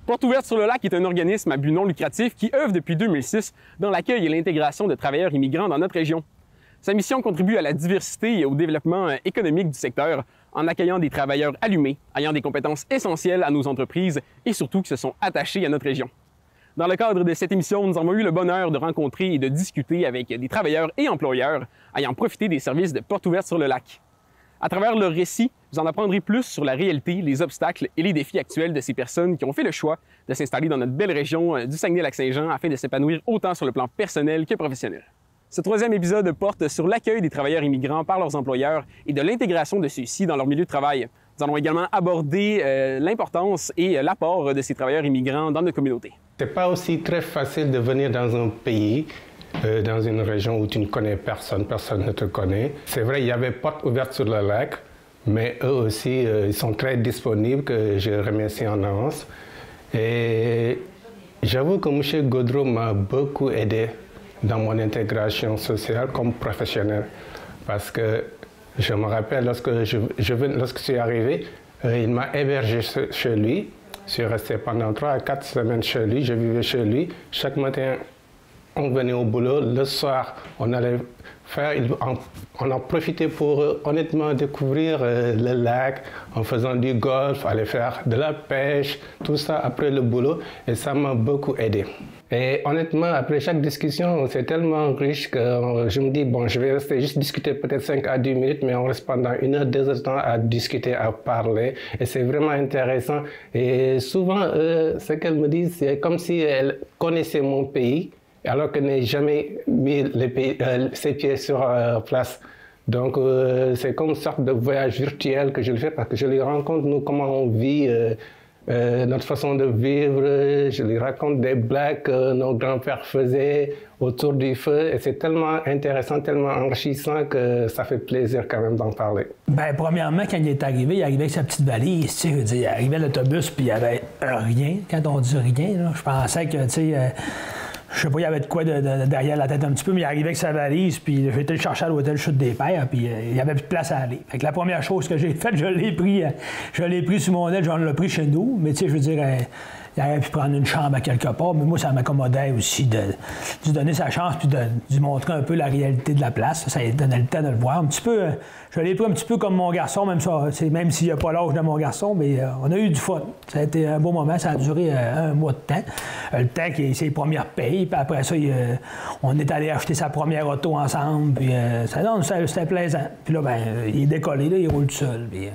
Portes ouvertes sur le lac est un organisme à but non lucratif qui œuvre depuis 2006 dans l'accueil et l'intégration de travailleurs immigrants dans notre région. Sa mission contribue à la diversité et au développement économique du secteur en accueillant des travailleurs allumés, ayant des compétences essentielles à nos entreprises et surtout qui se sont attachés à notre région. Dans le cadre de cette émission, nous avons eu le bonheur de rencontrer et de discuter avec des travailleurs et employeurs ayant profité des services de Portes ouvertes sur le lac. À travers leur récit, vous en apprendrez plus sur la réalité, les obstacles et les défis actuels de ces personnes qui ont fait le choix de s'installer dans notre belle région du Saguenay-Lac-Saint-Jean afin de s'épanouir autant sur le plan personnel que professionnel. Ce troisième épisode porte sur l'accueil des travailleurs immigrants par leurs employeurs et de l'intégration de ceux-ci dans leur milieu de travail. Nous allons également aborder l'importance et l'apport de ces travailleurs immigrants dans notre communauté. C'est pas aussi très facile de venir dans un pays, dans une région où tu ne connais personne, personne ne te connaît. C'est vrai, il y avait Portes ouvertes sur le lac, mais eux aussi, ils sont très disponibles, que je remercie en avance. Et j'avoue que M. Gaudreau m'a beaucoup aidé dans mon intégration sociale comme professionnel. Parce que je me rappelle, lorsque je suis arrivé, il m'a hébergé chez lui. Je suis resté pendant 3 à 4 semaines chez lui. Je vivais chez lui. Chaque matin, on venait au boulot. Le soir, on allait faire... On a profité pour honnêtement découvrir le lac en faisant du golf, aller faire de la pêche, tout ça après le boulot. Et ça m'a beaucoup aidé. Et honnêtement, après chaque discussion, c'est tellement riche que je me dis, bon, je vais rester juste discuter peut-être 5 à 10 minutes, mais on reste pendant 1 heure, 2 heures de temps à discuter, à parler. Et c'est vraiment intéressant. Et souvent, ce qu'elle me dit, c'est comme si elle connaissait mon pays, alors qu'elle n'a jamais mis ses pieds sur place. Donc, c'est comme une sorte de voyage virtuel que je le fais parce que je lui raconte, nous, comment on vit, notre façon de vivre. Je lui raconte des blagues que nos grands-pères faisaient autour du feu. Et c'est tellement intéressant, tellement enrichissant que ça fait plaisir quand même d'en parler. Bien, premièrement, quand il est arrivé, il arrivait avec sa petite valise. Tu sais, je veux dire, il arrivait à l'autobus puis il y avait rien. Quand on dit rien, là, je pensais que, tu sais... je sais pas, il y avait de quoi derrière la tête un petit peu, mais il arrivait avec sa valise, puis j'ai été le chercher à l'hôtel Chute des Pères, puis il n'y avait plus de place à aller. Fait que la première chose que j'ai faite, je l'ai pris sur mon aile, j'en ai pris chez nous, mais tu sais, je veux dire, il aurait pu prendre une chambre à quelque part, mais moi, ça m'accommodait aussi de lui donner sa chance, puis de lui montrer un peu la réalité de la place. Ça lui donnait le temps de le voir. Un petit peu, je l'ai pris un petit peu comme mon garçon, même s'il n'a pas l'âge de mon garçon, mais on a eu du fun. Ça a été un beau moment, ça a duré 1 mois de temps. Le temps qu'il ait ses premières payes, puis après ça, on est allé acheter sa première auto ensemble, puis c'était plaisant. Puis là, il est décollé, là, il roule tout seul, puis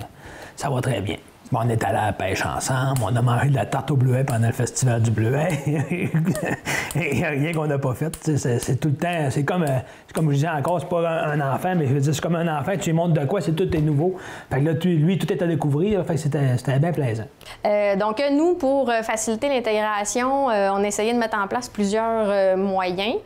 ça va très bien. On est allé à la pêche ensemble, on a mangé de la tarte au bleuet pendant le festival du bleuet. Il n'y a rien qu'on n'a pas fait. C'est tout le temps, c'est comme je disais encore, c'est pas un enfant, mais je veux dire, c'est comme un enfant, tu lui montres de quoi, c'est tout est nouveau. Fait que là, lui, tout est à découvrir, fait que c'était bien plaisant. Donc, nous, pour faciliter l'intégration, on a essayé de mettre en place plusieurs moyens.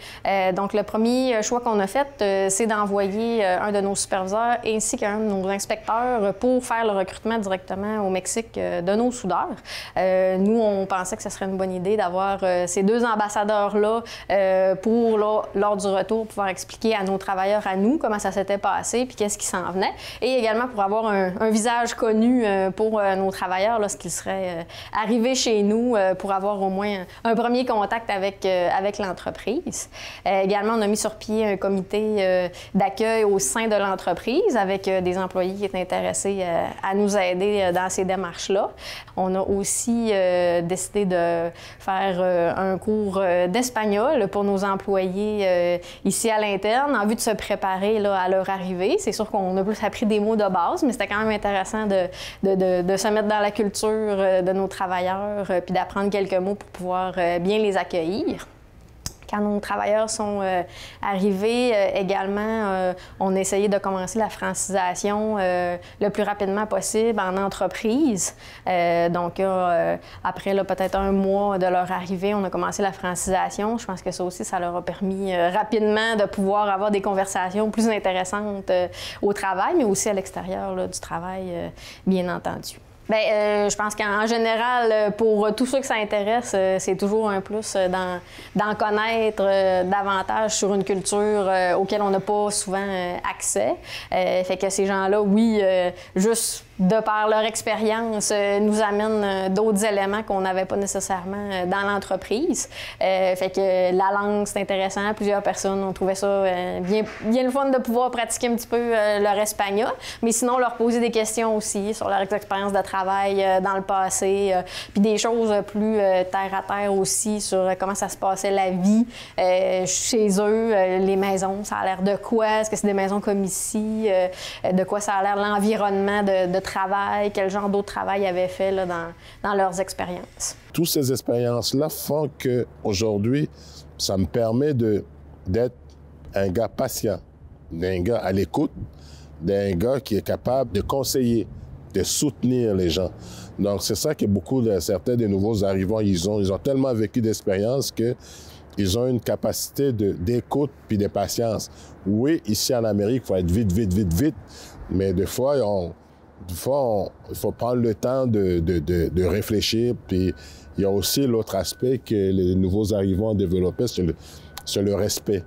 Donc, le premier choix qu'on a fait, c'est d'envoyer un de nos superviseurs ainsi qu'un de nos inspecteurs pour faire le recrutement directement au Mexique de nos soudeurs. Nous, on pensait que ce serait une bonne idée d'avoir ces 2 ambassadeurs-là pour, lors du retour, pouvoir expliquer à nos travailleurs, à nous, comment ça s'était passé puis qu'est-ce qui s'en venait. Et également pour avoir un visage connu pour nos travailleurs lorsqu'ils seraient arrivés chez nous pour avoir au moins un premier contact avec l'entreprise. Également, on a mis sur pied un comité d'accueil au sein de l'entreprise avec des employés qui étaient intéressés à nous aider dans ces démarches-là. On a aussi décidé de faire un cours d'espagnol pour nos employés ici à l'interne en vue de se préparer là, à leur arrivée. C'est sûr qu'on a plus appris des mots de base, mais c'était quand même intéressant de se mettre dans la culture de nos travailleurs puis d'apprendre quelques mots pour pouvoir bien les accueillir. Quand nos travailleurs sont arrivés, également, on a essayé de commencer la francisation le plus rapidement possible en entreprise. Donc, après peut-être 1 mois de leur arrivée, on a commencé la francisation. Je pense que ça aussi, ça leur a permis rapidement de pouvoir avoir des conversations plus intéressantes au travail, mais aussi à l'extérieur du travail, bien entendu. Bien, je pense qu'en général, pour tous ceux que ça intéresse, c'est toujours un plus d'en connaître davantage sur une culture auquel on n'a pas souvent accès. Fait que ces gens-là, oui, juste de par leur expérience, nous amènent d'autres éléments qu'on n'avait pas nécessairement dans l'entreprise. Fait que la langue, c'est intéressant. Plusieurs personnes ont trouvé ça bien le fun de pouvoir pratiquer un petit peu leur espagnol, mais sinon leur poser des questions aussi sur leur expérience de travail dans le passé, puis des choses plus terre à terre aussi sur comment ça se passait la vie chez eux, les maisons, ça a l'air de quoi? Est-ce que c'est des maisons comme ici? De quoi ça a l'air l'environnement de travail? Quel genre d'autre travail ils avaient fait là, dans leurs expériences? Toutes ces expériences-là font qu'aujourd'hui, ça me permet d'être un gars patient, d'un gars à l'écoute, d'un gars qui est capable de conseiller, de soutenir les gens. Donc, c'est ça que certains des nouveaux arrivants, ils ont tellement vécu d'expériences qu'ils ont une capacité d'écoute puis de patience. Oui, ici en Amérique, il faut être vite, mais des fois, il faut prendre le temps de réfléchir. Puis il y a aussi l'autre aspect que les nouveaux arrivants ont développé, c'est le respect.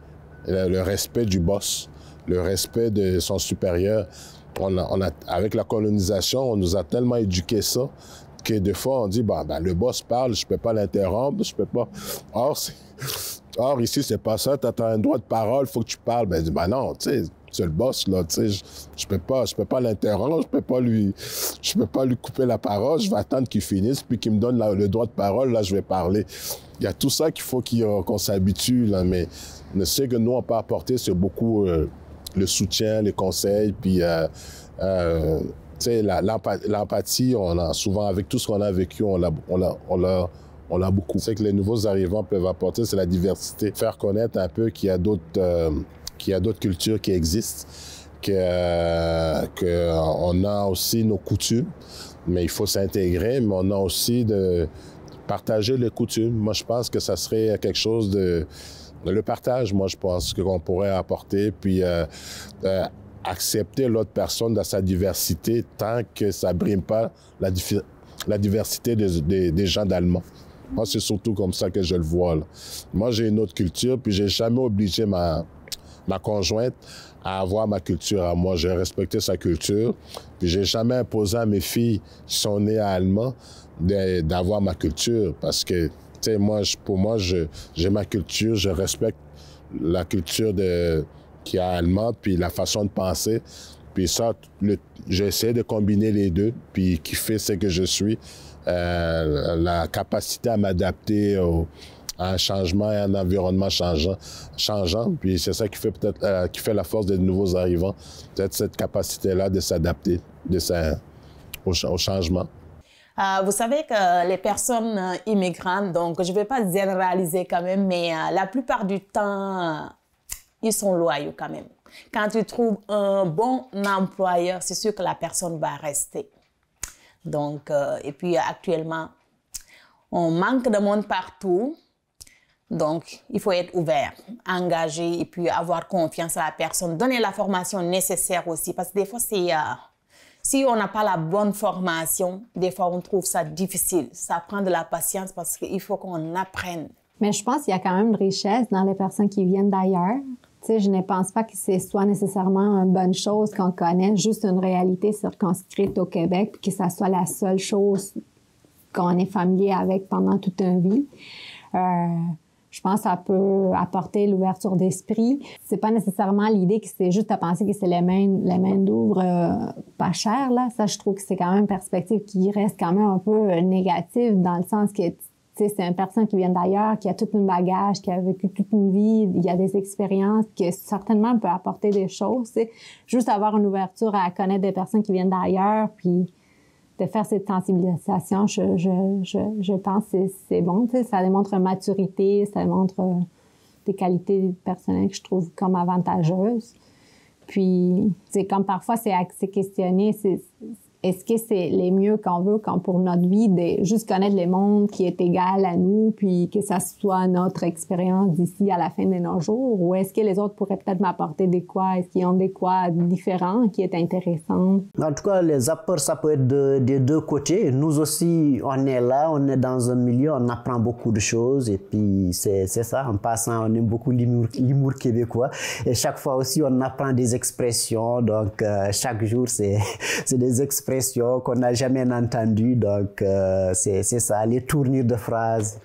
Le respect du boss, le respect de son supérieur. Avec la colonisation, on nous a tellement éduqué ça que des fois, on dit, le boss parle, je ne peux pas l'interrompre, je peux pas... Or, ici, c'est pas ça, tu as un droit de parole, il faut que tu parles. Non, tu sais, c'est le boss, là, tu sais, je peux pas l'interrompre, je peux pas lui couper la parole, je vais attendre qu'il finisse, puis qu'il me donne le droit de parole, là, je vais parler. Il y a tout ça qu'il faut qu'on s'habitue, là, mais ce que nous, on peut apporter, c'est beaucoup le soutien, les conseils, puis, tu sais, l'empathie, on a souvent, avec tout ce qu'on a vécu, on l'a beaucoup. C'est que les nouveaux arrivants peuvent apporter, c'est la diversité. Faire connaître un peu qu'il y a d'autres cultures qui existent, qu'on a aussi nos coutumes, mais il faut s'intégrer, mais on a aussi de partager les coutumes. Moi, je pense que ça serait quelque chose le partage, moi, je pense qu'on pourrait apporter, puis accepter l'autre personne dans sa diversité tant que ça ne brime pas la diversité des gens d'Allemand. Moi, c'est surtout comme ça que je le vois, là. Moi, j'ai une autre culture, puis j'ai jamais obligé ma conjointe à avoir ma culture à moi. J'ai respecté sa culture, puis j'ai jamais imposé à mes filles qui sont nées à Allemand d'avoir ma culture, parce que, tu sais, pour moi, j'ai ma culture, je respecte la culture qui est allemande, puis la façon de penser. Puis ça, j'essaie de combiner les deux, puis qui fait ce que je suis. La capacité à m'adapter à un changement et à un environnement changeant. Puis c'est ça qui fait peut-être qui fait la force des nouveaux arrivants, peut-être cette capacité-là de s'adapter au changement. Vous savez que les personnes immigrantes, donc je ne vais pas généraliser quand même, mais la plupart du temps, ils sont loyaux quand même. Quand tu trouves un bon employeur, c'est sûr que la personne va rester. Donc, et puis actuellement, on manque de monde partout. Donc, il faut être ouvert, engagé et puis avoir confiance à la personne. Donner la formation nécessaire aussi. Parce que des fois, si on n'a pas la bonne formation, des fois, on trouve ça difficile. Ça prend de la patience parce qu'il faut qu'on apprenne. Mais je pense qu'il y a quand même une richesse dans les personnes qui viennent d'ailleurs. Tu sais, je ne pense pas que ce soit nécessairement une bonne chose qu'on connaisse juste une réalité circonscrite au Québec puis que ça soit la seule chose qu'on est familier avec pendant toute une vie. Je pense que ça peut apporter l'ouverture d'esprit. C'est pas nécessairement l'idée que c'est juste à penser que c'est les mains d'ouvre pas chères, là. Ça, je trouve que c'est quand même une perspective qui reste quand même un peu négative dans le sens que c'est une personne qui vient d'ailleurs, qui a tout un bagage, qui a vécu toute une vie, il y a des expériences, qui certainement peut apporter des choses. T'sais. Juste avoir une ouverture à connaître des personnes qui viennent d'ailleurs, puis de faire cette sensibilisation, je pense que c'est bon. T'sais. Ça démontre une maturité, ça démontre des qualités personnelles que je trouve comme avantageuses. Puis, comme parfois c'est questionné, est-ce que c'est les mieux qu'on veut pour notre vie de juste connaître le monde qui est égal à nous puis que ça soit notre expérience d'ici à la fin de nos jours? Ou est-ce que les autres pourraient peut-être m'apporter des quoi? Est-ce qu'ils ont des quoi différents qui est intéressant? En tout cas, les apports, ça peut être des deux côtés. Nous aussi, on est là, on est dans un milieu, on apprend beaucoup de choses et puis c'est ça. En passant, on aime beaucoup l'humour québécois et chaque fois aussi, on apprend des expressions. Donc, chaque jour, c'est des expressions expressions qu'on n'a jamais entendues. Donc, c'est ça, les tournures de phrases.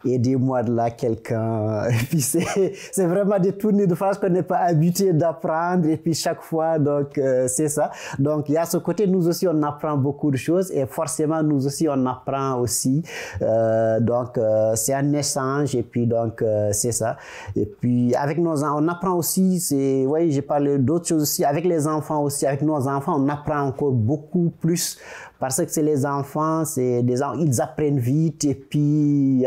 Aidez-moi de là quelqu'un. Et puis c'est vraiment des tournures de phrases qu'on n'est pas habitué d'apprendre. Et puis chaque fois, donc c'est ça. Donc il y a ce côté, nous aussi on apprend beaucoup de choses et forcément nous aussi on apprend aussi. Donc c'est un échange et puis donc c'est ça. Et puis avec nos enfants, on apprend aussi. Oui, j'ai parlé d'autres choses aussi. Avec les enfants aussi, avec nos enfants, on apprend encore beaucoup plus. Parce que c'est les enfants, ils apprennent vite et puis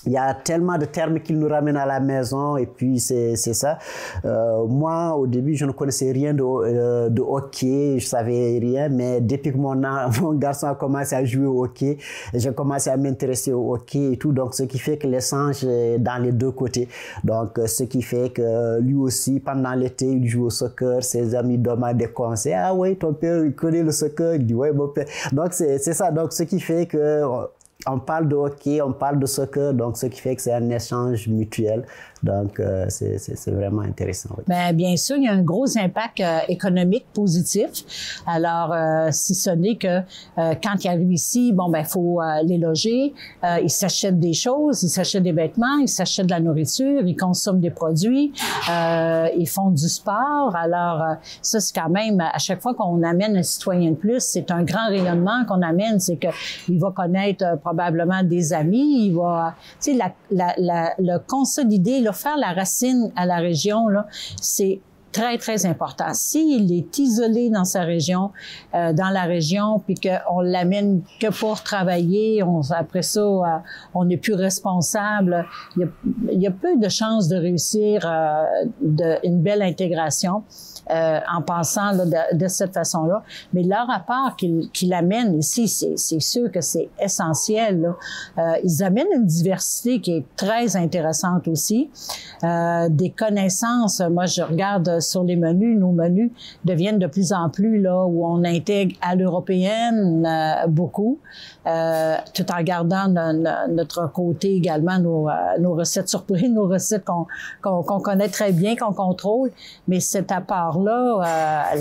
il y a tellement de termes qu'ils nous ramènent à la maison et puis c'est ça. Moi, au début, je ne connaissais rien de hockey, je savais rien, mais depuis que mon garçon a commencé à jouer au hockey, j'ai commencé à m'intéresser au hockey et tout, donc ce qui fait que l'échange est dans les deux côtés. Donc, ce qui fait que lui aussi, pendant l'été, il joue au soccer, ses amis demandent des conseils. Ah oui, ton père, il connaît le soccer, il dit ouais, mon père. Donc, c'est ça. Donc, ce qui fait que on parle de hockey, on parle de soccer, donc ce qui fait que c'est un échange mutuel. Donc, c'est vraiment intéressant. Oui. Bien sûr, il y a un gros impact économique positif. Alors, si ce n'est que quand ils arrivent ici, faut les loger, ils s'achètent des choses, ils s'achètent des vêtements, ils s'achètent de la nourriture, ils consomment des produits, ils font du sport. Alors, ça, c'est quand même, à chaque fois qu'on amène un citoyen de plus, c'est un grand rayonnement qu'on amène, c'est qu'il va connaître probablement des amis, il va, tu sais, le consolider, faire la racine à la région, là, c'est très, très important. S'il est isolé dans sa région, dans la région, puis qu'on l'amène que pour travailler, après ça, on n'est plus responsable, il y a peu de chances de réussir une belle intégration. En pensant là, de cette façon-là. Mais leur rapport qu'ils amènent ici, c'est sûr que c'est essentiel. Là. Ils amènent une diversité qui est très intéressante aussi. Des connaissances, moi je regarde sur les menus, nos menus deviennent de plus en plus là où on intègre à l'européenne beaucoup, tout en gardant notre côté également, nos recettes surprises, nos recettes qu'on connaît très bien, qu'on contrôle, mais cet apport-là,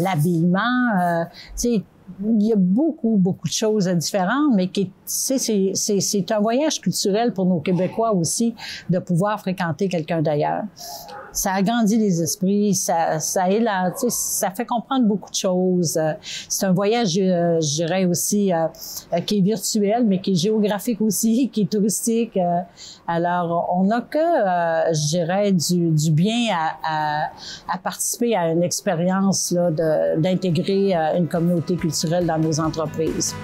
l'habillement, tu sais, il y a beaucoup de choses différentes, mais c'est un voyage culturel pour nos Québécois aussi de pouvoir fréquenter quelqu'un d'ailleurs. Ça agrandit les esprits, ça fait comprendre beaucoup de choses. C'est un voyage, je dirais aussi, qui est virtuel, mais qui est géographique aussi, qui est touristique. Alors, on n'a que, je dirais, du bien à participer à une expérience là, d'intégrer une communauté culturelle dans nos entreprises.